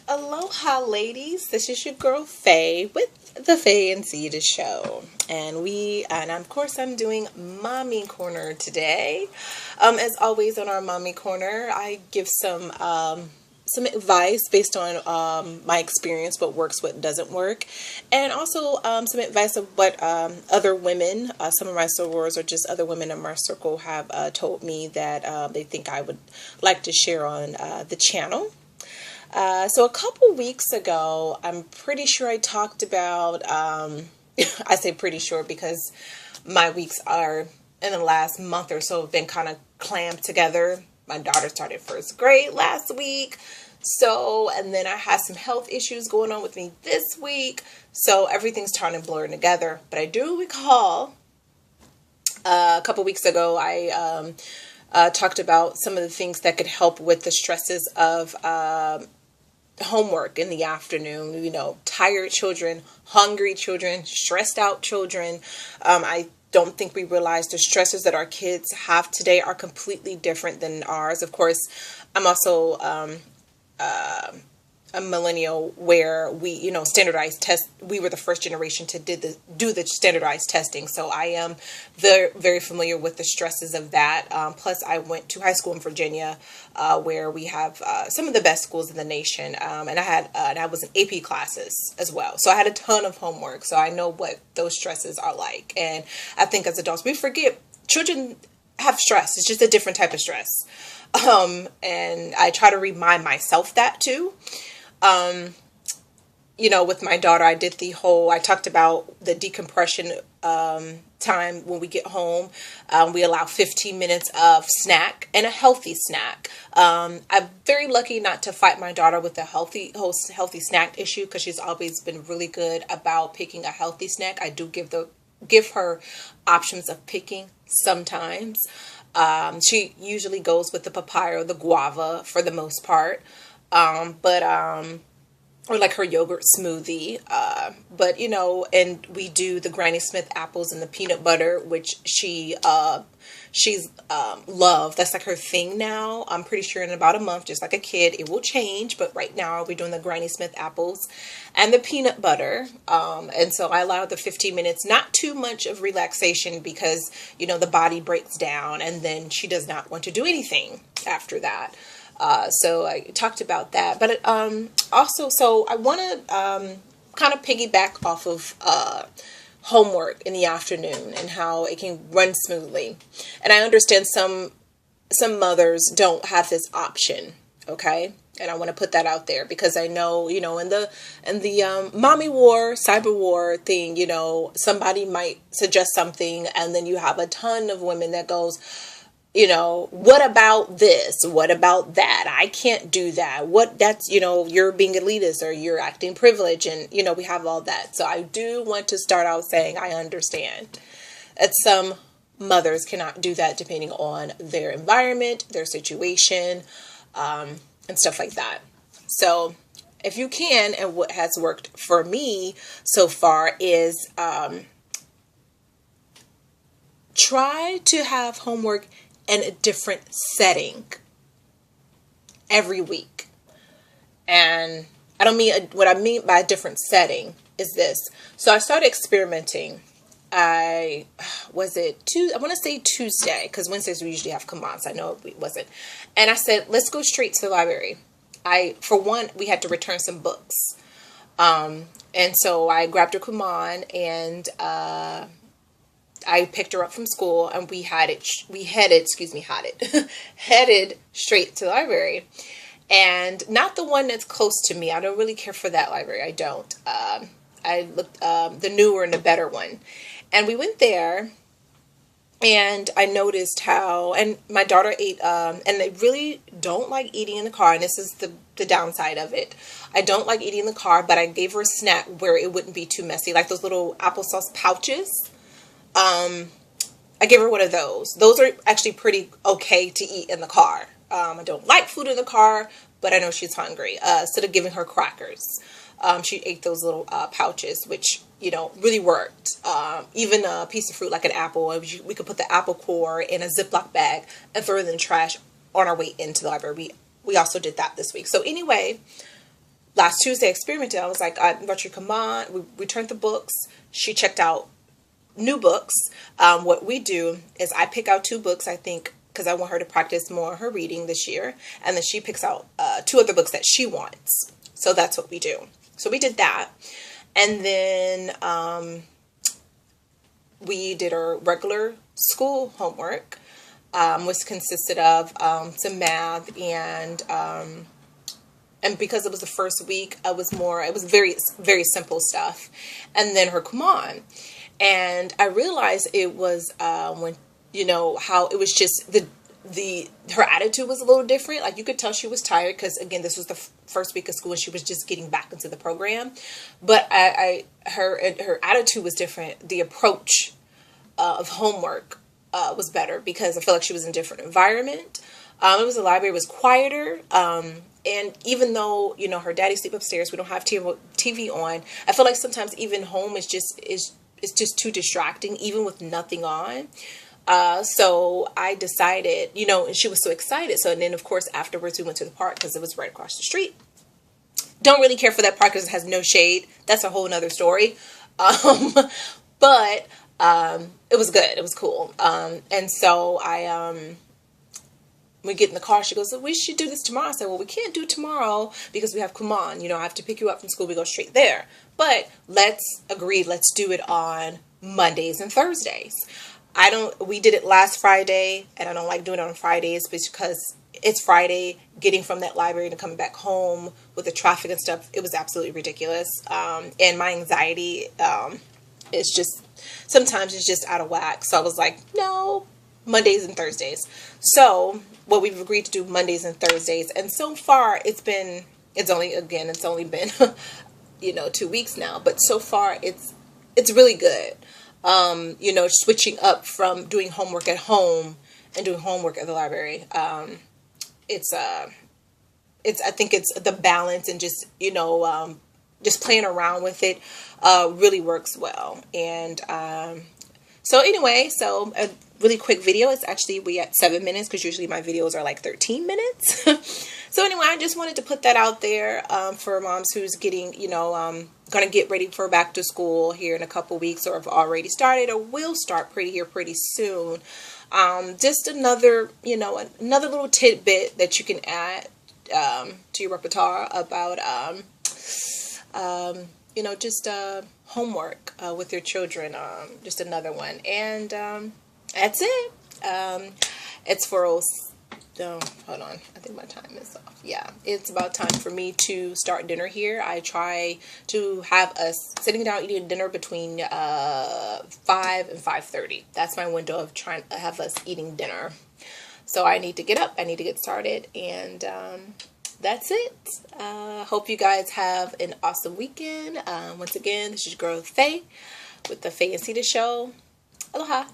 Aloha, ladies. This is your girl Faye with the Fae and Cita Show, and of course I'm doing Mommy Corner today. As always, on our Mommy Corner, I give some advice based on my experience, what works, what doesn't work, and also some advice of what other women, some of my sorors or just other women in my circle have told me that they think I would like to share on the channel. So a couple weeks ago, I'm pretty sure I talked about, I say pretty sure because my weeks are in the last month or so have been kind of clamped together. My daughter started first grade last week. And then I had some health issues going on with me this week. So everything's turning blurred together. But I do recall a couple weeks ago, I talked about some of the things that could help with the stresses of homework in the afternoon, tired children, hungry children, stressed out children. I don't think we realize the stresses that our kids have today are completely different than ours. Of course, I'm also a millennial where we, standardized test. We were the first generation to do the standardized testing. So I am very familiar with the stresses of that. Plus I went to high school in Virginia, where we have, some of the best schools in the nation. And I was in AP classes as well. So I had a ton of homework. So I know what those stresses are like. And I think as adults, we forget children have stress. It's just a different type of stress. And I try to remind myself that too. With my daughter, I talked about the decompression, time when we get home. We allow 15 minutes of snack and a healthy snack. I'm very lucky not to fight my daughter with the healthy snack issue because she's always been really good about picking a healthy snack. I do give her options of picking sometimes. She usually goes with the papaya or the guava for the most part. Or like her yogurt smoothie. And we do the Granny Smith apples and the peanut butter, which she's love. That's like her thing now. I'm pretty sure in about a month, just like a kid, it will change. But right now we're doing the Granny Smith apples and the peanut butter. And so I allow the 15 minutes, not too much of relaxation because, the body breaks down and then she does not want to do anything after that. So I talked about that, but also, so I want to kind of piggyback off of homework in the afternoon and how it can run smoothly. And I understand some mothers don't have this option, okay? And I want to put that out there because I know, in the mommy war, cyber war thing, somebody might suggest something and then you have a ton of women that goes, what about this? What about that? I can't do that. You're being elitist or you're acting privileged. And, we have all that. So I do want to start out saying I understand that some mothers cannot do that depending on their environment, their situation, and stuff like that. So if you can, and what has worked for me so far is try to have homework in a different setting every week. And what I mean by a different setting is this. So I started experimenting. I want to say Tuesday, because Wednesdays we usually have commons. I know it wasn't. And I said, let's go straight to the library. For one, we had to return some books. And so I grabbed a common and, I picked her up from school and we headed straight to the library, and not the one that's close to me. I don't really care for that library. I don't. I looked, the newer and the better one, and we went there and I noticed and my daughter ate, and I really don't like eating in the car. And this is the downside of it. I don't like eating in the car, but I gave her a snack where it wouldn't be too messy. Like those little applesauce pouches. I give her one of those. Those are actually pretty okay to eat in the car. I don't like food in the car, but I know she's hungry. Instead of giving her crackers, she ate those little pouches, which, really worked. Even a piece of fruit like an apple, we could put the apple core in a Ziploc bag and throw it in the trash on our way into the library. We also did that this week. So anyway, last Tuesday I experimented. I was like, I brought you come on. We returned the books. She checked out new books. What we do is I pick out 2 books, I think, because I want her to practice more her reading this year. And then she picks out 2 other books that she wants. So that's what we do. So we did that. And then we did our regular school homework, which consisted of some math and because it was the first week, it was very, very simple stuff. And then her Kumon. And I realized it was when, how it was just her attitude was a little different. Like you could tell she was tired because, again, this was the first week of school and she was just getting back into the program. But her attitude was different. The approach of homework was better because I felt like she was in a different environment. The library was quieter. And even though, her daddy sleep upstairs, we don't have TV on. I feel like sometimes even home is just too distracting, even with nothing on. So I decided, and she was so excited. So, and then of course, afterwards we went to the park because it was right across the street. Don't really care for that park because it has no shade. That's a whole nother story. But it was good. It was cool. And so we get in the car, she goes, we should do this tomorrow. I said, well, we can't do we because we have Kumon. I have to pick you up from school. We go straight there. But let's do it on Mondays and Thursdays. We did it last Friday, and I don't like doing it on Fridays because it's Friday, getting from that library and coming back home with the traffic and stuff. It was absolutely ridiculous. And my anxiety, sometimes it's just out of whack. So I was like, no, Mondays and Thursdays. So what we've agreed to do Mondays and Thursdays. And so far it's only been, 2 weeks now, but so far it's really good. Switching up from doing homework at home and doing homework at the library. I think it's the balance and just playing around with it, really works well. And, so anyway, a really quick video. It's actually, we at 7 minutes because usually my videos are like 13 minutes. So anyway, I just wanted to put that out there for moms who's getting, going to get ready for back to school here in a couple weeks, or have already started or will start pretty soon. Just another little tidbit that you can add to your repertoire about, homework with your children. Just another one. And that's it. It's for hold on, I think my time is off. Yeah, it's about time for me to start dinner here. I try to have us sitting down eating dinner between 5 and 5:30. That's my window of trying to have us eating dinner. So I need to get up, I need to get started, and that's it. Hope you guys have an awesome weekend. Once again, this is your girl Faye with the Fae and Cita Show. Aloha.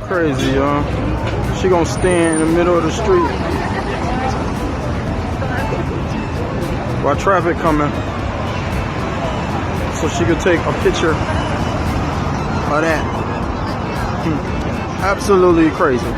Crazy, y'all. She gonna stand in the middle of the street while traffic coming so she could take a picture of that. Absolutely crazy.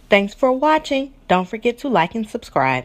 Thanks for watching. Don't forget to like and subscribe.